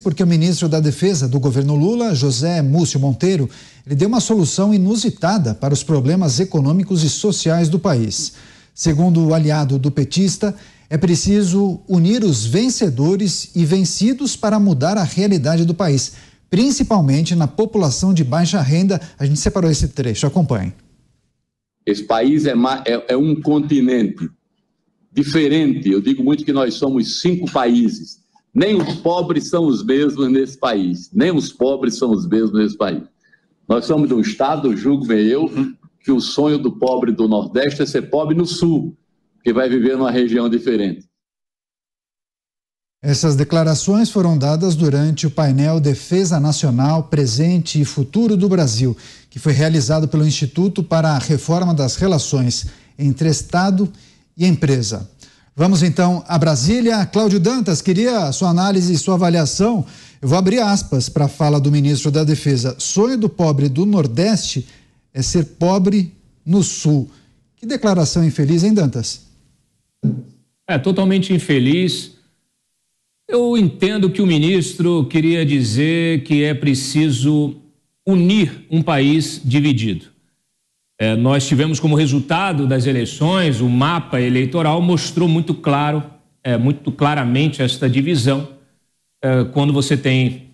porque o ministro da Defesa do governo Lula, José Múcio Monteiro, ele deu uma solução inusitada para os problemas econômicos e sociais do país. Segundo o aliado do petista, é preciso unir os vencedores e vencidos para mudar a realidade do país, principalmente na população de baixa renda. A gente separou esse trecho, acompanhe. Esse país é um continente diferente. Eu digo muito que nós somos 5 países. Nem os pobres são os mesmos nesse país. Nem os pobres são os mesmos nesse país. Nós somos de um estado, julgo eu, que o sonho do pobre do Nordeste é ser pobre no Sul, que vai viver numa região diferente. Essas declarações foram dadas durante o painel Defesa Nacional, Presente e Futuro do Brasil, que foi realizado pelo Instituto para a Reforma das Relações entre Estado e Empresa. Vamos então a Brasília. Cláudio Dantas, queria a sua análise e sua avaliação. Eu vou abrir aspas para a fala do ministro da Defesa. Sonho do pobre do Nordeste é ser pobre no Sul. Que declaração infeliz, hein, Dantas? É totalmente infeliz. Eu entendo que o ministro queria dizer que é preciso unir um país dividido. Nós tivemos como resultado das eleições, o mapa eleitoral mostrou muito claramente esta divisão. Quando você tem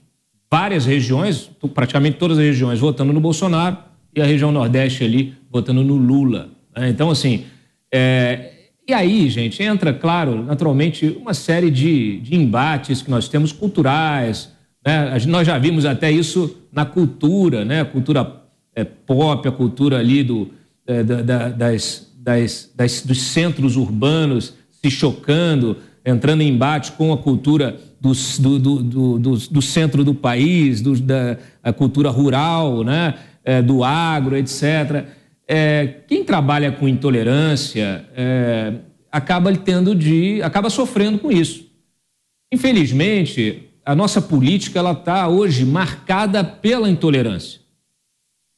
várias regiões, praticamente todas as regiões votando no Bolsonaro e a região Nordeste ali votando no Lula. Então, assim, e aí, gente, entra, claro, naturalmente, uma série de embates que nós temos culturais, né? Nós já vimos até isso na cultura, né? A cultura pop, a cultura ali dos centros urbanos se chocando, entrando em embate com a cultura do centro do país, a cultura rural, né? Do agro, etc. Quem trabalha com intolerância acaba sofrendo com isso. Infelizmente, a nossa política ela está hoje marcada pela intolerância.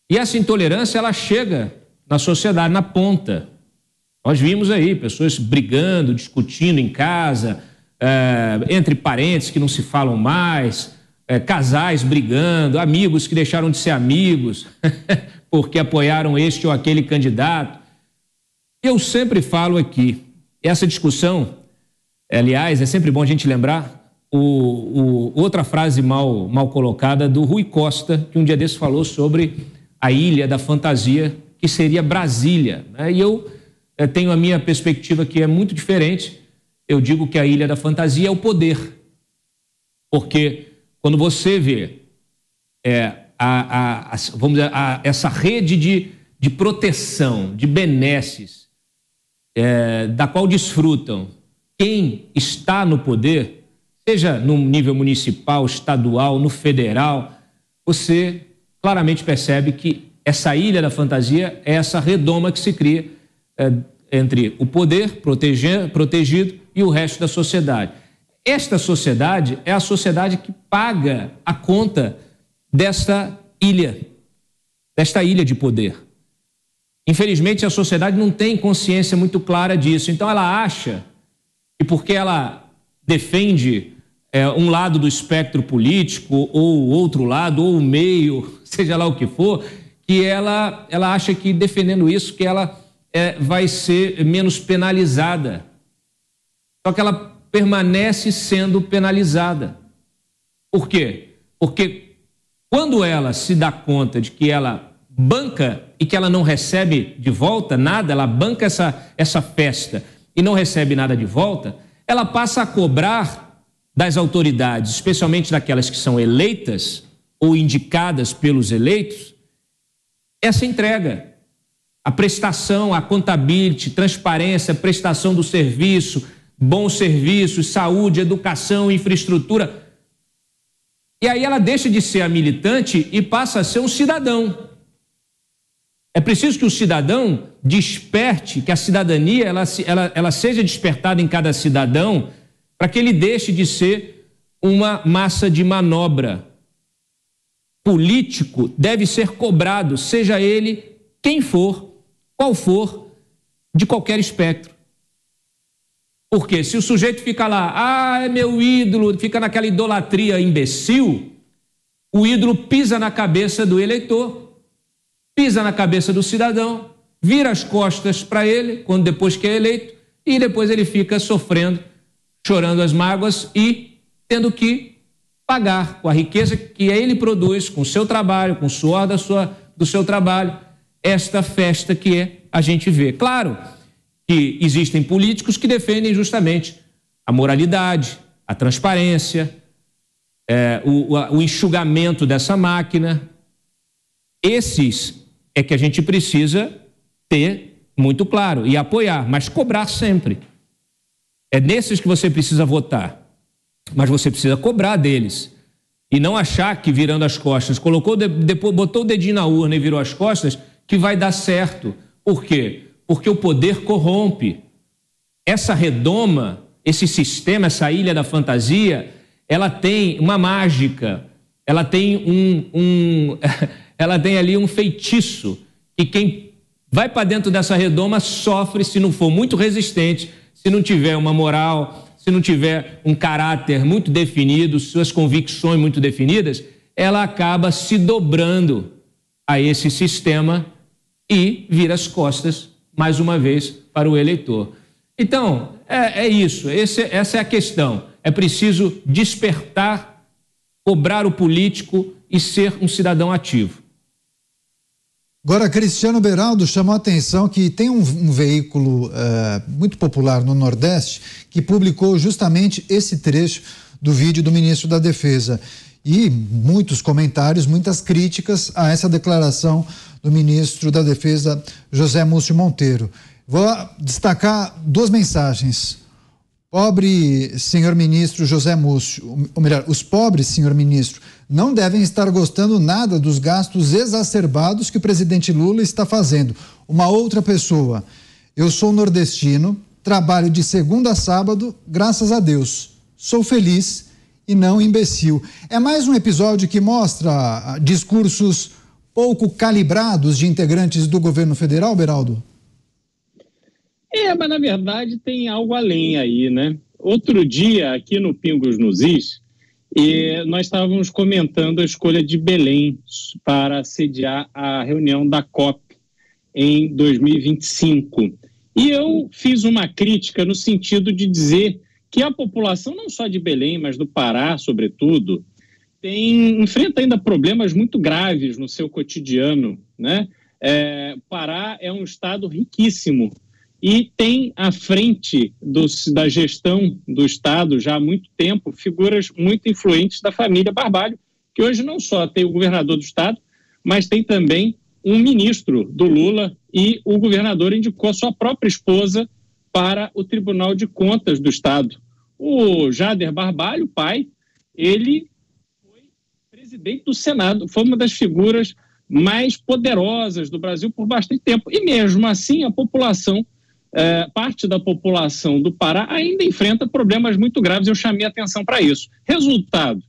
E essa intolerância ela chega na sociedade, na ponta. Nós vimos aí pessoas brigando, discutindo em casa, entre parentes que não se falam mais, casais brigando, amigos que deixaram de ser amigos porque apoiaram este ou aquele candidato. Eu sempre falo aqui, essa discussão, aliás, é sempre bom a gente lembrar outra frase mal colocada do Rui Costa, que um dia desse falou sobre a ilha da fantasia, que seria Brasília, né? E eu tenho a minha perspectiva que é muito diferente. Eu digo que a ilha da fantasia é o poder. Porque quando você vê vamos dizer, essa rede de proteção, de benesses, da qual desfrutam quem está no poder, seja no nível municipal, estadual, no federal, você claramente percebe que essa ilha da fantasia é essa redoma que se cria entre o poder protegido e o resto da sociedade. Esta sociedade é a sociedade que paga a conta desta ilha de poder. Infelizmente, a sociedade não tem consciência muito clara disso. Então, ela acha que porque ela defende um lado do espectro político, ou outro lado, ou o meio, seja lá o que for, que ela acha que defendendo isso, que ela vai ser menos penalizada. Só que ela permanece sendo penalizada. Por quê? Porque quando ela se dá conta de que ela banca e que ela não recebe de volta nada, ela banca essa festa e não recebe nada de volta, ela passa a cobrar das autoridades, especialmente daquelas que são eleitas ou indicadas pelos eleitos, essa entrega, a prestação, a accountability, transparência, prestação do serviço, bons serviços, saúde, educação, infraestrutura. E aí ela deixa de ser a militante e passa a ser um cidadão. É preciso que o cidadão desperte, que a cidadania ela seja despertada em cada cidadão, para que ele deixe de ser uma massa de manobra. Político deve ser cobrado, seja ele quem for, qual for, de qualquer espectro. Porque se o sujeito fica lá, é meu ídolo, fica naquela idolatria imbecil, o ídolo pisa na cabeça do eleitor, pisa na cabeça do cidadão, vira as costas para ele, quando depois que é eleito, e depois ele fica sofrendo, chorando as mágoas e tendo que pagar com a riqueza que ele produz, com o seu trabalho, com o suor do seu trabalho, esta festa que a gente vê. Claro que existem políticos que defendem justamente a moralidade, a transparência, o enxugamento dessa máquina. Esses é que a gente precisa ter muito claro e apoiar, mas cobrar sempre. É nesses que você precisa votar, mas você precisa cobrar deles. E não achar que virando as costas, depois botou o dedinho na urna e virou as costas, que vai dar certo. Por quê? Porque o poder corrompe. Essa redoma, esse sistema, essa ilha da fantasia, ela tem uma mágica, ela tem ela tem ali um feitiço, e quem vai para dentro dessa redoma sofre se não for muito resistente, se não tiver uma moral, se não tiver um caráter muito definido, suas convicções muito definidas, ela acaba se dobrando a esse sistema e vira as costas, mais uma vez, para o eleitor. Então, é isso, essa é a questão. É preciso despertar, cobrar o político e ser um cidadão ativo. Agora, Cristiano Beraldo chamou a atenção que tem um veículo muito popular no Nordeste que publicou justamente esse trecho do vídeo do ministro da Defesa. E muitos comentários, muitas críticas a essa declaração do ministro da Defesa, José Múcio Monteiro. Vou destacar duas mensagens. Pobre senhor ministro José Múcio, ou melhor, os pobres, senhor ministro, não devem estar gostando nada dos gastos exacerbados que o presidente Lula está fazendo. Uma outra pessoa, eu sou nordestino, trabalho de segunda a sábado, graças a Deus. Sou feliz e não imbecil. É mais um episódio que mostra discursos pouco calibrados de integrantes do governo federal, Beraldo? Mas na verdade tem algo além aí, né? Outro dia, aqui no Pingos nos Is, nós estávamos comentando a escolha de Belém para sediar a reunião da COP em 2025. E eu fiz uma crítica no sentido de dizer que a população, não só de Belém, mas do Pará, sobretudo, enfrenta ainda problemas muito graves no seu cotidiano, né? O Pará é um estado riquíssimo e tem à frente da gestão do estado já há muito tempo figuras muito influentes da família Barbalho, que hoje não só tem o governador do estado, mas tem também um ministro do Lula, e o governador indicou a sua própria esposa para o Tribunal de Contas do estado. O Jader Barbalho, pai, ele foi presidente do Senado, foi uma das figuras mais poderosas do Brasil por bastante tempo. E mesmo assim, a população, parte da população do Pará ainda enfrenta problemas muito graves. Eu chamei a atenção para isso. Resultado,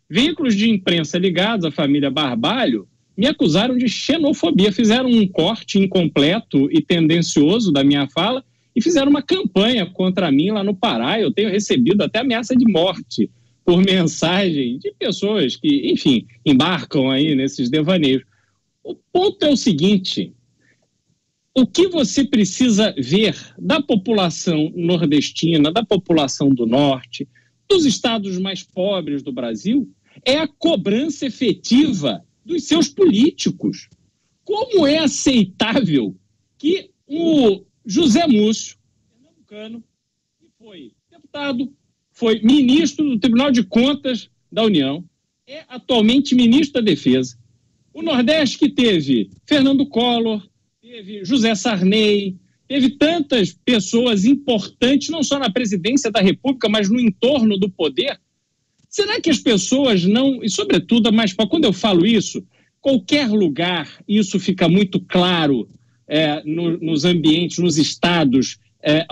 veículos de imprensa ligados à família Barbalho me acusaram de xenofobia, fizeram um corte incompleto e tendencioso da minha fala e fizeram uma campanha contra mim lá no Pará. Eu tenho recebido até ameaça de morte por mensagem de pessoas que, enfim, embarcam aí nesses devaneios. O ponto é o seguinte: o que você precisa ver da população nordestina, da população do norte, dos estados mais pobres do Brasil, é a cobrança efetiva dos seus políticos. Como é aceitável que o José Múcio, pernambucano, que foi deputado, foi ministro do Tribunal de Contas da União, é atualmente ministro da Defesa. O Nordeste, que teve Fernando Collor, teve José Sarney, teve tantas pessoas importantes, não só na presidência da República, mas no entorno do poder. Será que as pessoas não, e sobretudo, mas quando eu falo isso, qualquer lugar, isso fica muito claro nos ambientes, nos estados,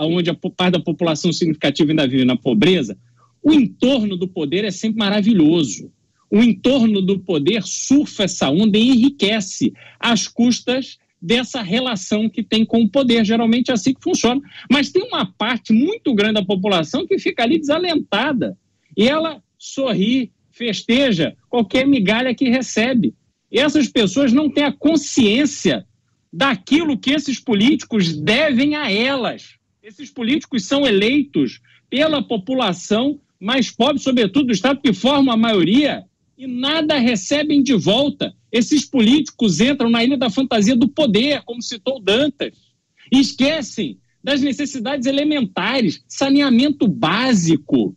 onde a parte da população significativa ainda vive na pobreza, o entorno do poder é sempre maravilhoso. O entorno do poder surfa essa onda e enriquece às custas dessa relação que tem com o poder. Geralmente é assim que funciona. Mas tem uma parte muito grande da população que fica ali desalentada. E ela sorri, festeja qualquer migalha que recebe. E essas pessoas não têm a consciência daquilo que esses políticos devem a elas. Esses políticos são eleitos pela população mais pobre, sobretudo do Estado, que forma a maioria, e nada recebem de volta. Esses políticos entram na ilha da fantasia do poder, como citou Dantas, e esquecem das necessidades elementares, saneamento básico.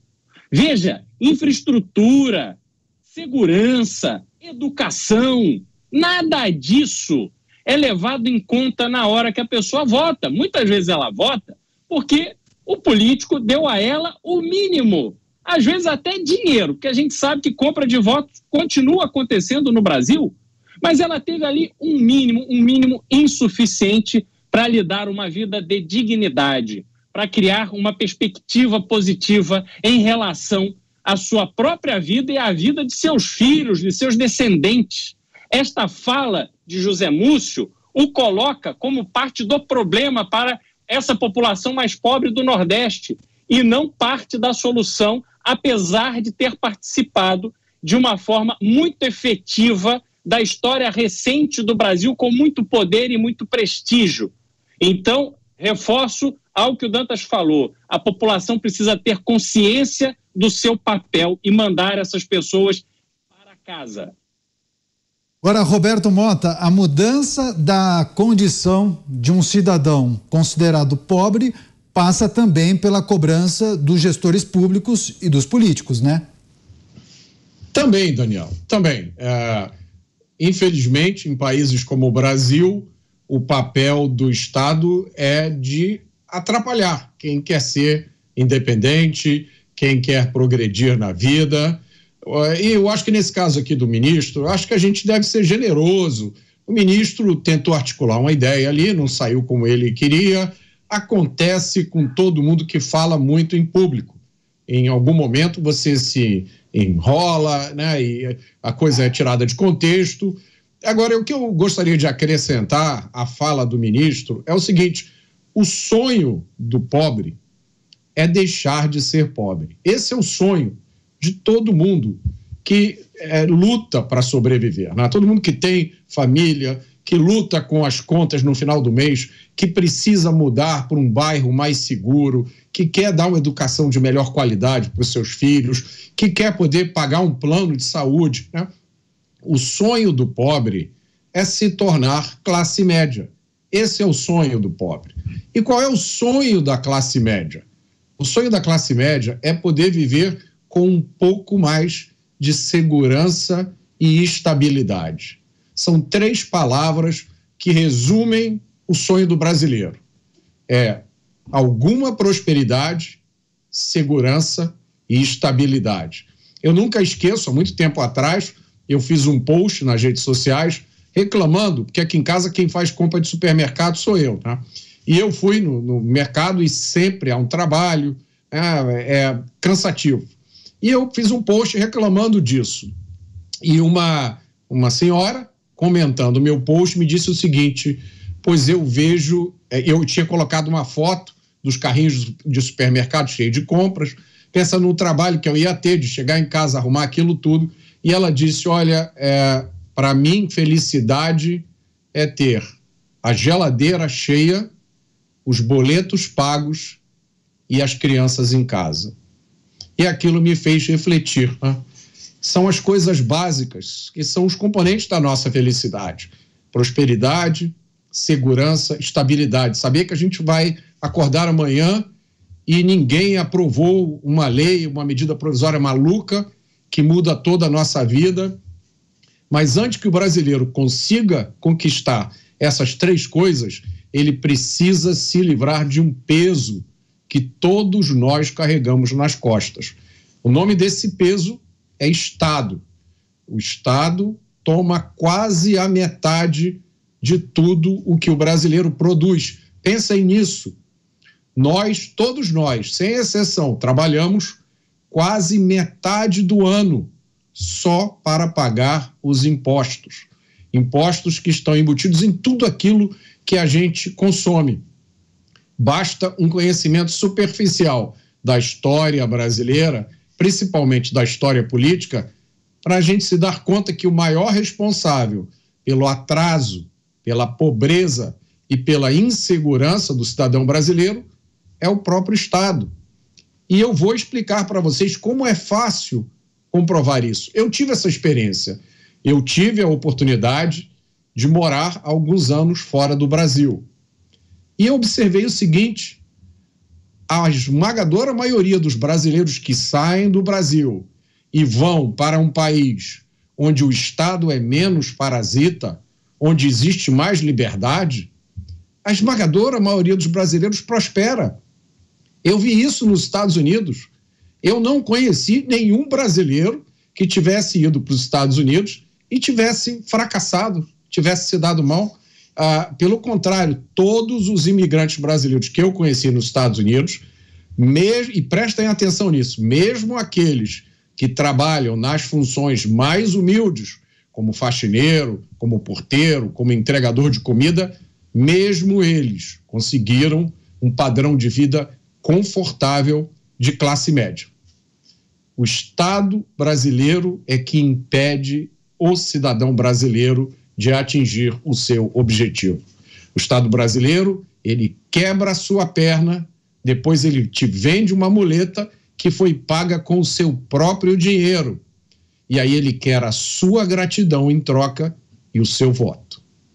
Veja, infraestrutura, segurança, educação, nada disso é levado em conta na hora que a pessoa vota. Muitas vezes ela vota porque o político deu a ela o mínimo, às vezes até dinheiro, porque a gente sabe que compra de votos continua acontecendo no Brasil, mas ela teve ali um mínimo insuficiente para lhe dar uma vida de dignidade, para criar uma perspectiva positiva em relação à sua própria vida e à vida de seus filhos, de seus descendentes. Esta fala de José Múcio o coloca como parte do problema para essa população mais pobre do Nordeste e não parte da solução, apesar de ter participado de uma forma muito efetiva da história recente do Brasil, com muito poder e muito prestígio. Então, reforço ao que o Dantas falou, a população precisa ter consciência do seu papel e mandar essas pessoas para casa. Agora, Roberto Mota, a mudança da condição de um cidadão considerado pobre passa também pela cobrança dos gestores públicos e dos políticos, né? Também, Daniel, também. Infelizmente, em países como o Brasil, o papel do Estado é de atrapalhar quem quer ser independente, quem quer progredir na vida. E eu acho que nesse caso aqui do ministro, eu acho que a gente deve ser generoso. O ministro tentou articular uma ideia ali, não saiu como ele queria. Acontece com todo mundo que fala muito em público. Em algum momento você se enrola, né, e a coisa é tirada de contexto. Agora, o que eu gostaria de acrescentar à fala do ministro é o seguinte: o sonho do pobre é deixar de ser pobre. Esse é o sonho de todo mundo que luta para sobreviver, né? Todo mundo que tem família, que luta com as contas no final do mês, que precisa mudar para um bairro mais seguro, que quer dar uma educação de melhor qualidade para os seus filhos, que quer poder pagar um plano de saúde, né? O sonho do pobre é se tornar classe média. Esse é o sonho do pobre. E qual é o sonho da classe média? O sonho da classe média é poder viver com um pouco mais de segurança e estabilidade. São 3 palavras que resumem o sonho do brasileiro. É alguma prosperidade, segurança e estabilidade. Eu nunca esqueço, há muito tempo atrás, eu fiz um post nas redes sociais reclamando, porque aqui em casa quem faz compra de supermercado sou eu, tá? E eu fui no mercado e sempre há um trabalho, é cansativo. E eu fiz um post reclamando disso. E uma senhora, comentando o meu post, me disse o seguinte: pois eu vejo, eu tinha colocado uma foto dos carrinhos de supermercado cheios de compras, pensando no trabalho que eu ia ter de chegar em casa, arrumar aquilo tudo, e ela disse: olha, para mim, felicidade é ter a geladeira cheia, os boletos pagos e as crianças em casa. E aquilo me fez refletir, né? São as coisas básicas que são os componentes da nossa felicidade: prosperidade, segurança, estabilidade. Saber que a gente vai acordar amanhã e ninguém aprovou uma lei, uma medida provisória maluca que muda toda a nossa vida. Mas antes que o brasileiro consiga conquistar essas 3 coisas, ele precisa se livrar de um peso que todos nós carregamos nas costas. O nome desse peso é Estado. O Estado toma quase a metade de tudo o que o brasileiro produz. Pensem nisso. Nós, todos nós, sem exceção, trabalhamos quase metade do ano só para pagar os impostos. impostos que estão embutidos em tudo aquilo que a gente consome. Basta um conhecimento superficial da história brasileira, principalmente da história política, para a gente se dar conta que o maior responsável pelo atraso, pela pobreza e pela insegurança do cidadão brasileiro é o próprio Estado. E eu vou explicar para vocês como é fácil comprovar isso. Eu tive essa experiência. Eu tive a oportunidade de morar há alguns anos fora do Brasil. E eu observei o seguinte: a esmagadora maioria dos brasileiros que saem do Brasil e vão para um país onde o Estado é menos parasita, onde existe mais liberdade, a esmagadora maioria dos brasileiros prospera. Eu vi isso nos Estados Unidos. Eu não conheci nenhum brasileiro que tivesse ido para os Estados Unidos e tivesse fracassado, tivesse se dado mal. Pelo contrário, todos os imigrantes brasileiros que eu conheci nos Estados Unidos, e prestem atenção nisso, mesmo aqueles que trabalham nas funções mais humildes, como faxineiro, como porteiro, como entregador de comida, mesmo eles conseguiram um padrão de vida confortável de classe média. O Estado brasileiro é que impede o cidadão brasileiro de atingir o seu objetivo. O Estado brasileiro, ele quebra a sua perna, depois ele te vende uma muleta que foi paga com o seu próprio dinheiro. E aí ele quer a sua gratidão em troca e o seu voto.